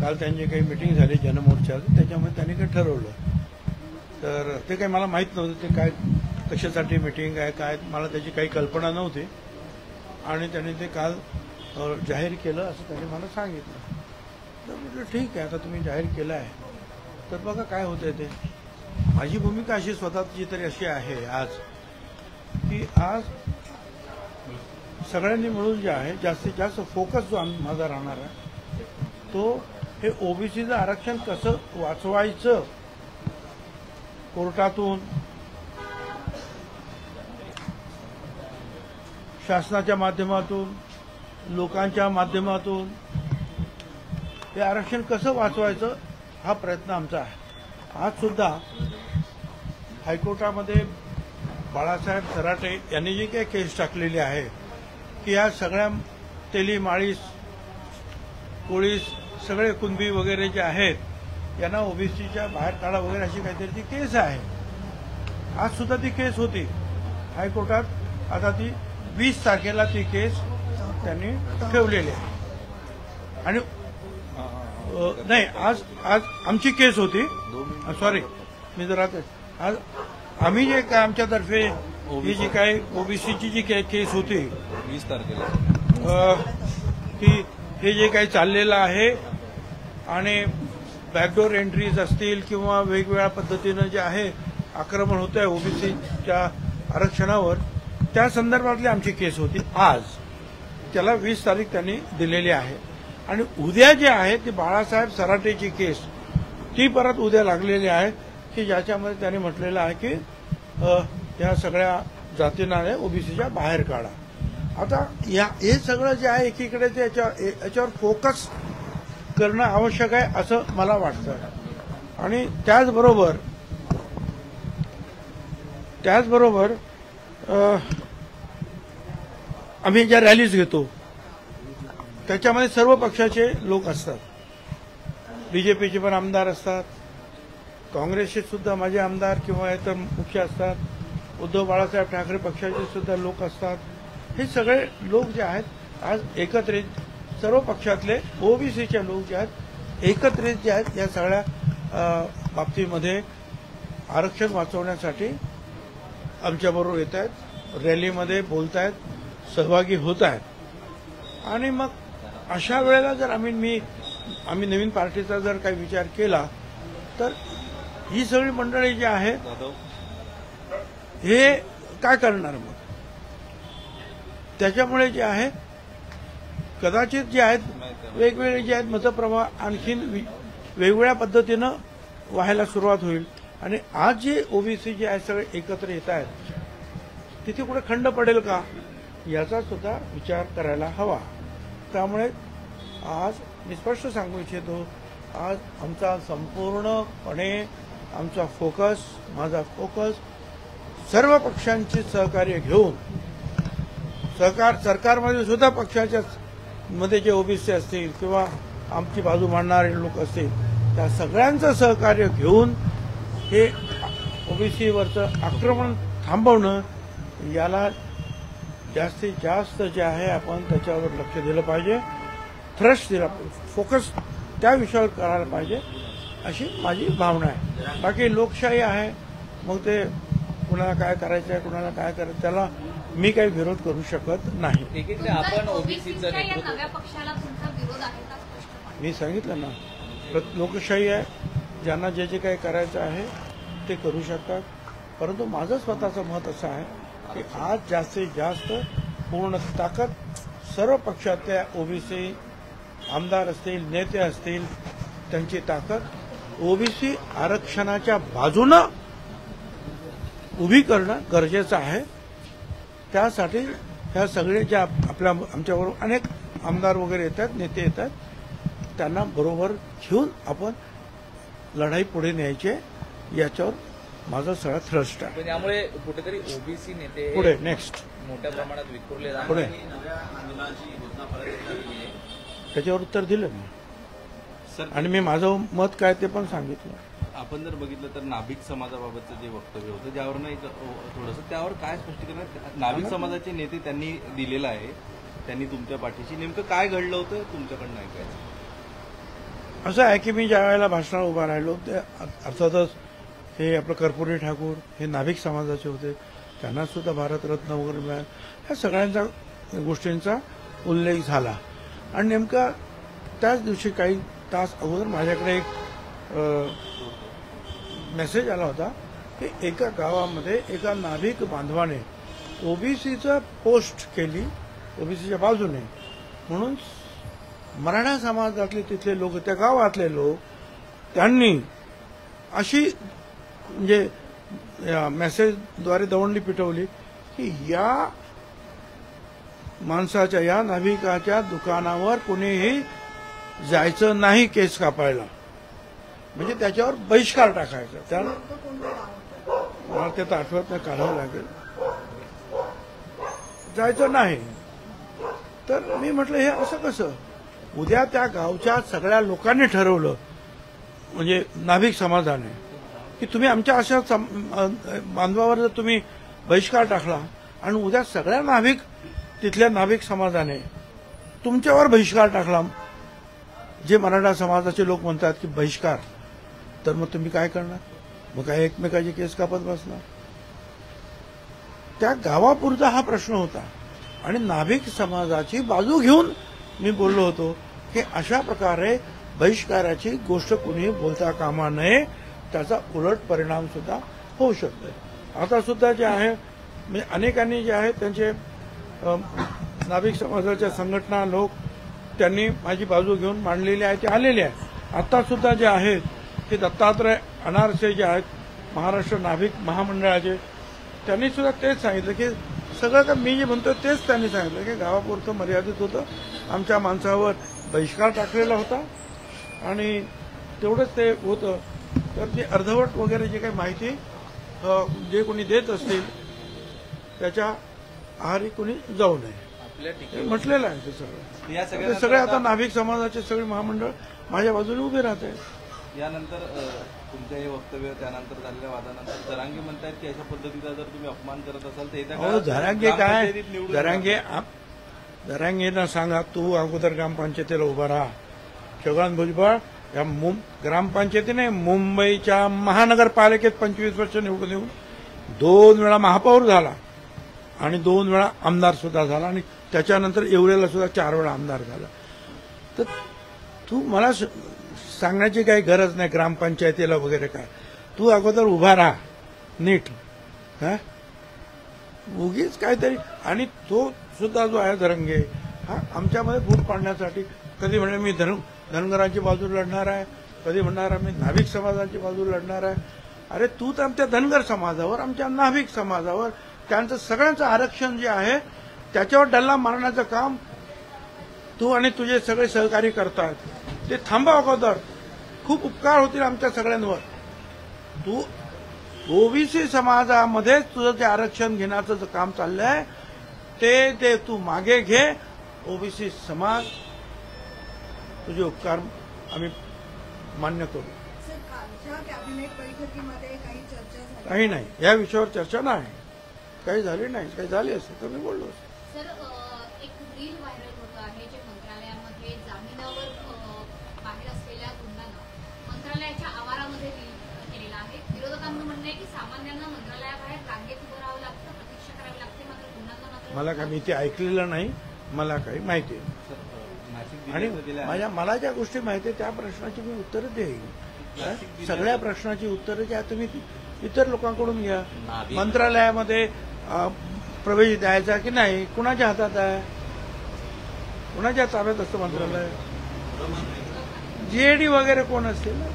काल त्यांची काही मिटिंग झाली जनमोर्चाची, त्याच्यामध्ये त्यांनी काही ठरवलं. तर ते काही मला माहीत नव्हतं ते काय कशासाठी मिटिंग आहे काय, मला त्याची काही कल्पना नव्हती. आणि त्यांनी ते काल जाहीर केलं असं त्यांनी मला सांगितलं. तर म्हटलं ठीक आहे, आता तुम्ही जाहीर केलं आहे तर बघा काय होतंय ते. माझी भूमिका अशी स्वतःची तरी अशी आहे आज की आज सगळ्यांनी मिळून जे आहे जास्तीत जास्त फोकस जो माझा राहणार आहे तो हे ओबीसीचं आरक्षण कसं वाचवायचं, कोर्टातून शासनाच्या माध्यमातून लोकांच्या माध्यमातून हे आरक्षण कसं वाचवायचं हा प्रयत्न आमचा आहे. आज सुद्धा हायकोर्टामध्ये बाळासाहेब थराटे यांनी जी काही केस टाकलेली आहे की या सगळ्या तेली माळीस कोळीस सगळे कुणबी वगैरे जे आहेत यांना ओबीसीच्या बाहेर काढा वगैरे अशी काहीतरी ती केस आहे. आज सुद्धा ती केस होती हायकोर्टात. आता ती 20 तारखेला ती केस त्यांनी ठेवलेली आहे. आणि नाही आज आमची केस होती, सॉरी मी जरा आज आम्ही जे काय आमच्यातर्फे ही जी काय ओबीसीची जी काही केस होती 20 तारखेला की हे जे काही चाललेलं आहे आणि बॅकडोर एंट्रीज असतील किंवा वेगवेगळ्या पद्धतीनं जे आहे आक्रमण होत आहे ओबीसीच्या आरक्षणावर, त्या संदर्भातली आमची केस होती. आज त्याला 20 तारीख त्यांनी दिलेली आहे. आणि उद्या जे आहे ती बाळासाहेब थराटेची केस ती परत उद्या लागलेली आहे की ज्याच्यामध्ये त्यांनी म्हटलेलं आहे की या सगळ्या जातींना ओबीसीच्या बाहेर काढा. आता हे सगळं जे आहे एकीकडे ते याच्यावर फोकस करणं आवश्यक आहे असं मला वाटतं. आणि त्याचबरोबर आम्ही ज्या रॅलीज घेतो त्याच्यामध्ये सर्व पक्षाचे लोक असतात. बीजेपीचे पण आमदार असतात, काँग्रेसचे सुद्धा माझे आमदार किंवा इतर मुख्य असतात, उद्धव बाळासाहेब ठाकरे पक्षाचे सुद्धा लोक असतात. हे सगळे लोक जे आहेत आज एकत्रित सर्व पक्षातले ओबीसीचे लोक जे आहेत एकत्रित जे आहेत या सगळ्या बाबतीमध्ये आरक्षण वाचवण्यासाठी आमच्याबरोबर येत आहेत, रॅलीमध्ये बोलत आहेत, सहभागी होत आहेत. आणि मग अशा वेळेला जर आम्ही नवीन पार्टीचा जर काही विचार केला तर ही सगळी मंडळी जी आहे हे काय करणार मग. त्याच्यामुळे जे आहे कदाचित जे आहेत वेगवेगळे जे आहेत मतप्रवाह आणखीन वेगवेगळ्या पद्धतीनं व्हायला सुरुवात होईल. आणि आज जे ओबीसी जे आहे सगळे एकत्र येत आहेत तिथे कुठे खंड पडेल का याचा सुद्धा विचार करायला हवा. त्यामुळे आज मी स्पष्ट सांगू इच्छितो, आज आमचा संपूर्णपणे आमचा फोकस, माझा फोकस सर्व पक्षांचे सहकार्य घेऊन सरकारमध्ये सुद्धा पक्षाच्या मध्ये जे ओबीसी असतील किंवा आमची बाजू मांडणारे लोक असतील त्या सगळ्यांचं सहकार्य घेऊन हे ओबीसीवरचं आक्रमण थांबवणं याला जास्तीत जास्त जे आहे आपण त्याच्यावर लक्ष दिलं पाहिजे, थ्रस्ट दिला पाहिजे, फोकस त्या विषयावर करायला पाहिजे अशी माझी भावना आहे. बाकी लोकशाही आहे, मग ते कुणाला काय करायचं आहे कुणाला काय करायचं त्याला मी काही विरोध करू शकत नाही. आपण ओबीसीचं मी सांगितलं ना लोकशाही आहे, ज्यांना जे जे काही करायचं आहे ते करू शकतात. परंतु माझं स्वतःचं मत असं आहे की आज जास्तीत जास्त पूर्ण ताकद सर्व पक्षातल्या ओबीसी आमदार असतील, नेते असतील, त्यांची ताकद ओबीसी आरक्षणाच्या बाजूनं उभी करणं गरजेचं आहे. त्यासाठी ह्या सगळे ज्या आमच्याबरोबर अनेक आमदार वगैरे येतात, नेते येतात, त्यांना बरोबर घेऊन आपण लढाई पुढे न्यायची याच्यावर माझा सगळा थ्रस्ट आहे. त्यामुळे कुठेतरी ओबीसी नेते पुढे नेक्स्ट मोठ्या प्रमाणात विखुरले जाणार पुढे त्याच्यावर उत्तर दिलं मी सर. आणि मी माझं मत काय ते पण सांगितलं. आपण जर बघितलं तर नाभिक समाजाबाबतचं जे वक्तव्य होतं ज्यावरनं एक थोडंसं त्यावर काय स्पष्टीकरण नाभिक समाजाचे नेते त्यांनी दिलेलं आहे, त्यांनी तुमच्या पाठीशी नेमकं काय घडलं होतं तुमच्याकडनं ऐकायचं. असं आहे की मी ज्या वेळेला भाषणाला उभा राहिलो ते अर्थातच हे आपलं कर्पुरी ठाकूर हे नाभिक समाजाचे होते, त्यांना सुद्धा भारतरत्न वगैरे मिळालं, ह्या सगळ्यांच्या गोष्टींचा उल्लेख झाला. आणि नेमका त्याच दिवशी काही तास अगोदर माझ्याकडे एक मेसेज आला होता की एका गावामध्ये एका नाभिक बांधवाने ओबीसीचं पोस्ट केली, ओबीसीच्या बाजूने, म्हणून मराठा समाजातले तिथले लोक, त्या गावातले लोक, त्यांनी अशी म्हणजे मेसेजद्वारे दवंडी पिटवली की या माणसाच्या, या नाभिकाच्या दुकानावर कुणीही जायचं नाही केस कापायला, म्हणजे त्याच्यावर बहिष्कार टाकायचा. त्या मला ते आठवत नाही, काढावं लागेल, जायचं नाही. तर मी म्हटलं हे असं कसं? उद्या त्या गावच्या सगळ्या लोकांनी ठरवलं, म्हणजे नाभिक समाजाने, की तुम्ही आमच्या अशा बांधवावर जर तुम्ही बहिष्कार टाकला आणि उद्या सगळ्या नाभिक, तिथल्या नाभिक समाजाने तुमच्यावर बहिष्कार टाकला, जे मराठा समाजाचे लोक म्हणतात की बहिष्कार, तर मग तुम्ही काय करणार? मग काय एकमेकाची केस कापत बसणार? त्या गावापुरता हा प्रश्न होता आणि नाभिक समाजाची बाजू घेऊन मी बोललो होतो की अशा प्रकारे बहिष्काराची गोष्ट कुणीही बोलता कामा नये, त्याचा उलट परिणाम सुद्धा होऊ शकतो. आता सुद्धा जे आहे म्हणजे अनेकांनी जे आहे त्यांचे नाभिक समाजाच्या संघटना, लोक, त्यांनी माझी बाजू घेऊन मांडलेली आहे, ते आलेले आहे. आता सुद्धा जे आहेत ते दत्तात्रय अनारसे जे आहेत महाराष्ट्र नाभिक महामंडळाचे, त्यांनी सुद्धा तेच सांगितलं की सगळं का मी जे म्हणतो तेच त्यांनी सांगितलं की गावापुरतं मर्यादित होतं, आमच्या माणसावर बहिष्कार टाकलेला होता आणि तेवढंच ते होतं. तर ते अर्धवट वगैरे जे काही माहिती जे कोणी देत असतील त्याच्या आहारी कोणी जाऊ नये म्हटलेलं आहे. ते सगळे आता नाभिक समाजाचे सगळे महामंडळ माझ्या बाजूने उभे राहत आहेत. यानंतर तुमच्या हे वक्तव्य, त्यानंतर झालेल्या वादानंतर जरांगे म्हणतायत की अशा पद्धतीचा जर तुम्ही अपमान करत असाल तर येत्या जरांगे काय, जरांगेंना सांगा तू अगोदर ग्रामपंचायतीला उभा राहा. छगन भुजबळ या ग्रामपंचायतीने मुंबईच्या महानगरपालिकेत 25 वर्ष निवडून येऊन 2 वेळा महापौर झाला आणि 2 वेळा आमदार सुद्धा झाला आणि त्याच्यानंतर येवलेला सुद्धा 4 वेळा आमदार झाला. तर तू मला सांगण्याची काही गरज नाही ग्रामपंचायतीला वगैरे काय, तू अगोदर उभा राहा नीट. उगीच काहीतरी. आणि तो सुद्धा जो आहे जरांगे, हा आमच्यामध्ये फूट पाडण्यासाठी कधी म्हणणार मी धनगरांची बाजू लढणार आहे, कधी म्हणणार मी नाभिक समाजाची बाजू लढणार आहे. अरे तू तर आमच्या धनगर समाजावर, आमच्या नाभिक समाजावर, त्यांचं सगळ्यांचं आरक्षण जे आहे त्याच्यावर डल्ला मारण्याचं काम तू आणि तुझे सगळे सहकारी करतात. ते थांबा अगोदर, खूप उपकार होतील आमच्या सगळ्यांवर. तू ओबीसी समाजामध्ये तुझं जे आरक्षण घेण्याचं जे काम चाललंय ते तू मागे घे. ओबीसी समाज तुझे उपकार आम्ही मान्य करू. काही नाही, या विषयावर चर्चा नाही, काही झाली नाही. काही झाली असेल तर मी बोललो असतो. सर, एक रील व्हायरल होत आहे जे मंत्रालयामध्ये जामिनावर बाहेर असलेल्या गुंडांना मंत्रालयाच्या आवारामध्ये रील केलेला आहे. विरोधकांचं म्हणणं आहे की सामान्यांना मंत्रालयाबाहेर रांगेत उभं राहावं लागतं, प्रतीक्षा करावी लागते, मात्र गुंडांना मात्र. मला काय, मी ते ऐकलेलं नाही, मला काही माहिती आहे. आणि मला ज्या गोष्टी माहिती आहे त्या प्रश्नाची मी उत्तरं देईन. सगळ्या प्रश्नाची उत्तरं ज्या तुम्ही इतर लोकांकडून घ्या. मंत्रालयामध्ये प्रवेश द्यायचा की नाही, कुणाच्या हातात आहे, कुणाच्या ताब्यात असतं मंत्रालय? जीएडी वगैरे कोण असतील ना,